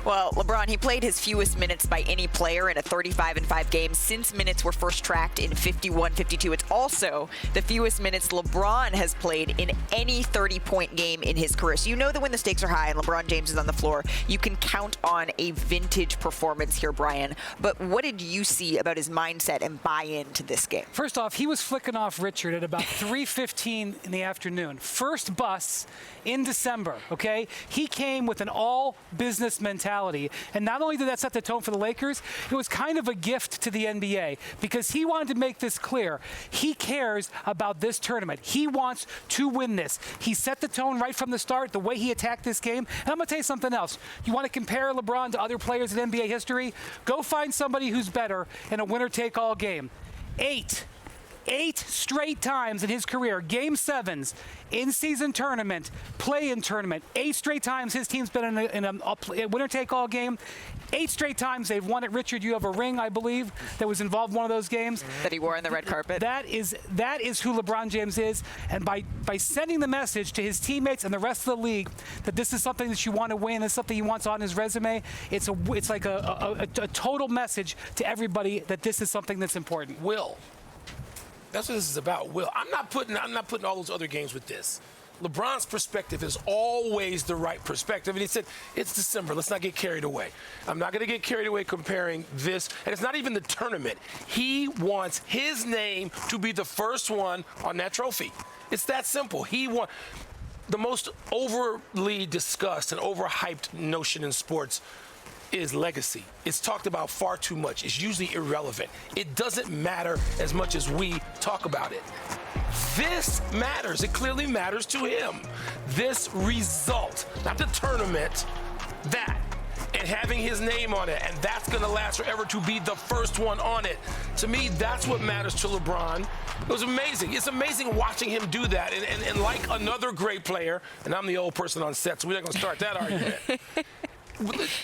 Well, LeBron, he played his fewest minutes by any player in a 35-5 game since minutes were first tracked in 51-52. It's also the fewest minutes LeBron has played in any 30-point game in his career. So you know that when the stakes are high and LeBron James is on the floor, you can count on a vintage performance here, Brian. But what did you see about his mindset and buy-in to this game? First off, he was flicking off Richard at about 3:15 in the afternoon. First bus in December, okay? He came with an all-business mentality. And not only did that set the tone for the Lakers, it was kind of a gift to the NBA because he wanted to make this clear. He cares about this tournament. He wants to win this. He set the tone right from the start, the way he attacked this game. And I'm going to tell you something else. You want to compare LeBron to other players in NBA history? Go find somebody who's better in a winner-take-all game. Eight straight times in his career, Game 7s, in-season tournament, play-in tournament. 8 straight times his team's been in a winner-take-all game. 8 straight times they've won it. Richard, you have a ring, I believe, that was involved in one of those games. That he wore on the red carpet. That is who LeBron James is. And by sending the message to his teammates and the rest of the league that this is something that you want to win, it's something he wants on his resume, it's like a total message to everybody that this is something that's important. Will. That's what this is about, Will. I'm not putting all those other games with this. LeBron's perspective is always the right perspective. And he said, it's December. Let's not get carried away. I'm not going to get carried away comparing this. And it's not even the tournament. He wants his name to be the first one on that trophy. It's that simple. He wants the most overly discussed and overhyped notion in sports is legacy. It's talked about far too much. It's usually irrelevant. It doesn't matter as much as we talk about it. This matters. It clearly matters to him. This result, not the tournament, that, and having his name on it, and that's going to last forever to be the first one on it. To me, that's what matters to LeBron. It was amazing. It's amazing watching him do that. And like another great player, and I'm the old person on set, so we're not going to start that argument.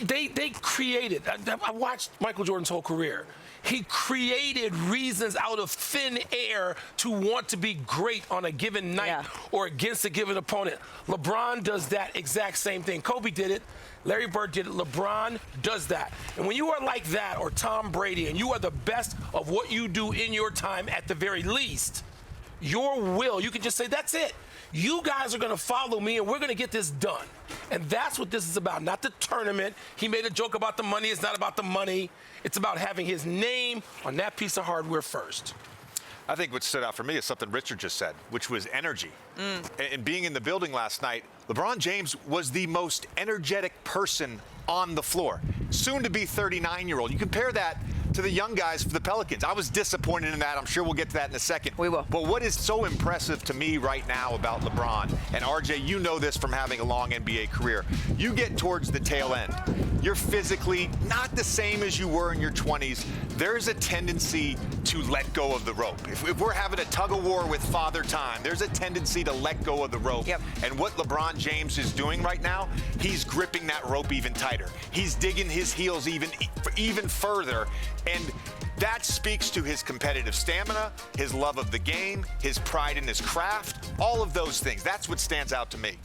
They created, I watched Michael Jordan's whole career. He created reasons out of thin air to want to be great on a given night or against a given opponent. LeBron does that exact same thing. Kobe did it. Larry Bird did it. LeBron does that. And when you are like that, or Tom Brady, and you are the best of what you do in your time at the very least, your will, you can just say, that's it. You guys are going to follow me, and we're going to get this done. And that's what this is about, not the tournament. He made a joke about the money. It's not about the money. It's about having his name on that piece of hardware first. I think what stood out for me is something Richard just said, which was energy. And being in the building last night, LeBron James was the most energetic person on the floor. Soon to be 39-year-old. You compare that to the young guys for the Pelicans. I was disappointed in that. I'm sure we'll get to that in a second. We will. But what is so impressive to me right now about LeBron, and RJ, you know this from having a long NBA career, you get towards the tail end. You're physically not the same as you were in your 20s. There's a tendency to let go of the rope. If we're having a tug of war with Father Time, there's a tendency to let go of the rope. Yep. And what LeBron James is doing right now, he's gripping that rope even tighter. He's digging his heels even further. And that speaks to his competitive stamina, his love of the game, his pride in his craft, all of those things. That's what stands out to me.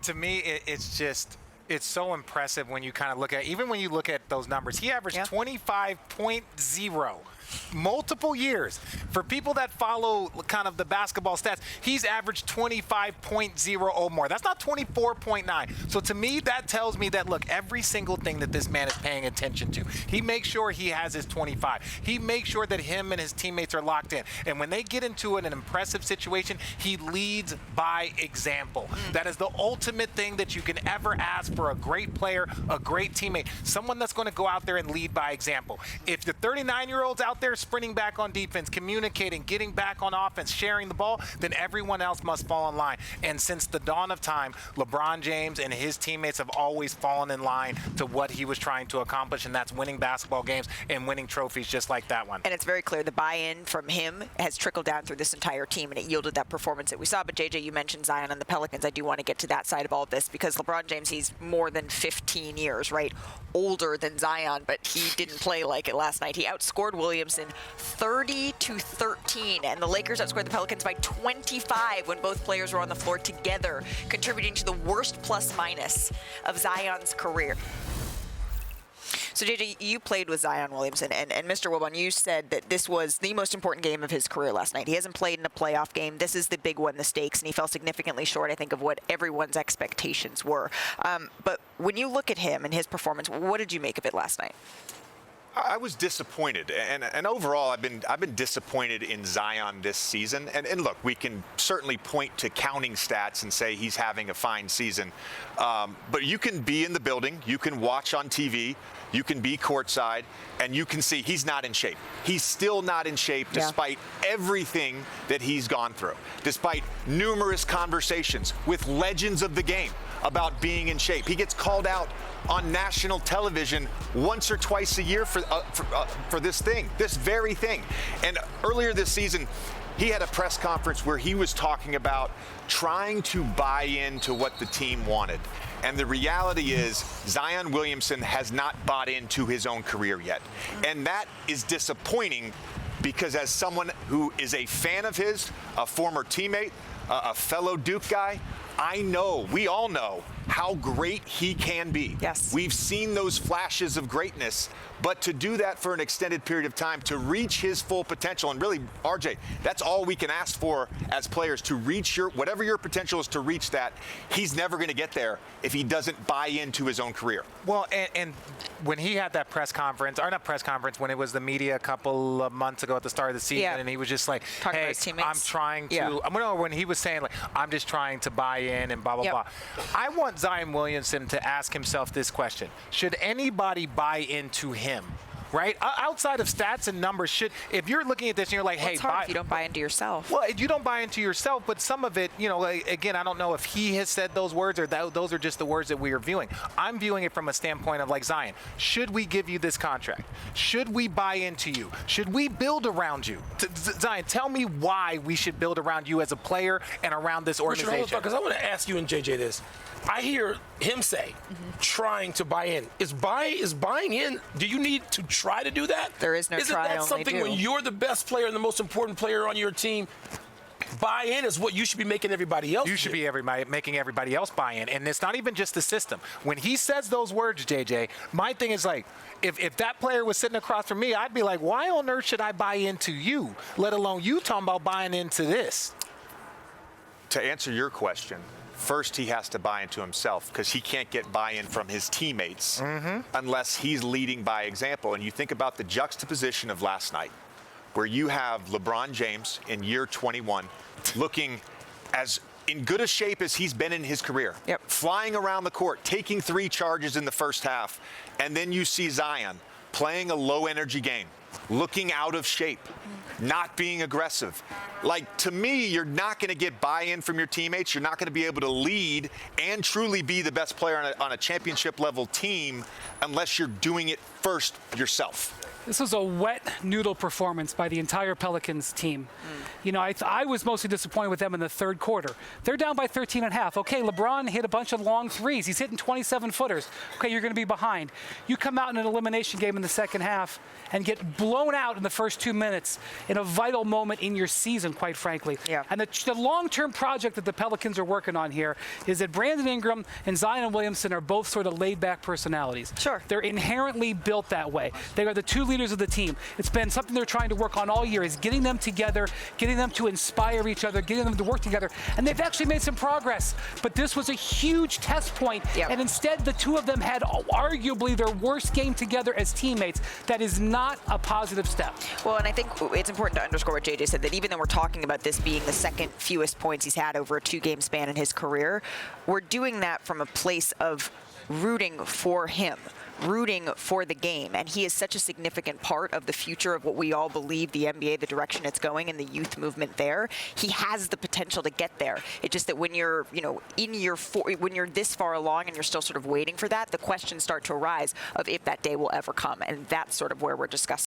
To me, it's just, it's so impressive when you kind of look at, even when you look at those numbers. He averaged 25.0 multiple years. For people that follow kind of the basketball stats, he's averaged 25.0 or more. That's not 24.9. So to me, that tells me that, look, every single thing that this man is paying attention to, he makes sure he has his 25. He makes sure that him and his teammates are locked in. And when they get into an impressive situation, he leads by example. That is the ultimate thing that you can ever ask for a great player, a great teammate, someone that's going to go out there and lead by example. If the 39-year-old's out there sprinting back on defense, communicating, getting back on offense, sharing the ball, then everyone else must fall in line. And since the dawn of time, LeBron James and his teammates have always fallen in line to what he was trying to accomplish, and that's winning basketball games and winning trophies just like that one. And it's very clear the buy-in from him has trickled down through this entire team, and it yielded that performance that we saw. But JJ, you mentioned Zion and the Pelicans. I do want to get to that side of all of this because LeBron James, he's more than 15 years, right, older than Zion, but he didn't play like it last night. He outscored Williamson 30-13, and the Lakers outscored the Pelicans by 25 when both players were on the floor together, contributing to the worst plus-minus of Zion's career. So, JJ, you played with Zion Williamson, and Mr. Wilbon, you said that this was the most important game of his career last night. He hasn't played in a playoff game. This is the big one, the stakes, and he fell significantly short, I think, of what everyone's expectations were. But when you look at him and his performance, what did you make of it last night? I was disappointed, and overall, I've been disappointed in Zion this season. And look, we can certainly point to counting stats and say he's having a fine season, but you can be in the building, you can watch on TV, you can be courtside, and you can see he's not in shape. He's still not in shape despite everything that he's gone through, despite numerous conversations with legends of the game about being in shape. He gets called out on national television once or twice a year for this very thing. And earlier this season, he had a press conference where he was talking about trying to buy into what the team wanted. And the reality is Zion Williamson has not bought into his own career yet. And that is disappointing because as someone who is a fan of his, a former teammate, a fellow Duke guy, we all know how great he can be. Yes. We've seen those flashes of greatness, but to do that for an extended period of time, to reach his full potential, and really, RJ, that's all we can ask for as players, to reach whatever your potential is, to reach that. He's never going to get there if he doesn't buy into his own career. Well, and when he had that press conference, or not press conference, when it was the media a couple of months ago at the start of the season, and he was just like, hey, I'm trying to, when he was saying, like, I'm just trying to buy in and blah, blah, blah. I want Zion Williamson to ask himself this question. Should anybody buy into him? Right? Outside of stats and numbers, if you're looking at this and you're like, hey, it's hard if you don't buy into yourself. Well, you don't buy into yourself, but some of it, again, I don't know if he has said those words or those are just the words that we are viewing. I'm viewing it from a standpoint of like, Zion, should we give you this contract? Should we buy into you? Should we build around you? Zion, tell me why we should build around you as a player and around this organization. Because I want to ask you and JJ this. I hear him say, trying to buy in. Is buying in, do you need to try to do that? There is no Isn't try, that only something do. when you're the best player and the most important player on your team, buy in is what you should be making everybody else You should do. be making everybody else buy in. And it's not even just the system. When he says those words, JJ, my thing is like, if that player was sitting across from me, I'd be like, why on earth should I buy into you, let alone you talking about buying into this? To answer your question, first he has to buy into himself because he can't get buy-in from his teammates unless he's leading by example. And you think about the juxtaposition of last night where you have LeBron James in year 21 looking as in good a shape as he's been in his career, flying around the court, taking 3 charges in the first half, and then you see Zion playing a low-energy game, looking out of shape, not being aggressive. Like, to me, you're not going to get buy-in from your teammates. You're not going to be able to lead and truly be the best player on a championship-level team unless you're doing it first yourself. This was a wet noodle performance by the entire Pelicans team. I was mostly disappointed with them in the third quarter. They're down by 13.5. Okay, LeBron hit a bunch of long threes. He's hitting 27-footers. Okay, you're going to be behind. You come out in an elimination game in the second half and get blown out in the first 2 minutes in a vital moment in your season, quite frankly. And the long-term project that the Pelicans are working on here is that Brandon Ingram and Zion Williamson are both sort of laid-back personalities. Sure. They're inherently built that way. They are the two leaders of the team. It's been something they're trying to work on all year, is getting them together, getting them to inspire each other, getting them to work together. And they've actually made some progress. But this was a huge test point. And instead, the two of them had arguably their worst game together as teammates. That is not a positive step. Well, and I think it's important to underscore what JJ said, that even though we're talking about this being the second fewest points he's had over a 2-game span in his career, we're doing that from a place of rooting for him, rooting for the game. And he is such a significant part of the future of what we all believe the NBA, the direction it's going, and the youth movement there. He has the potential to get there. It's just that when you're, when you're this far along and you're still sort of waiting for that, the questions start to arise of if that day will ever come. And that's sort of where we're discussing.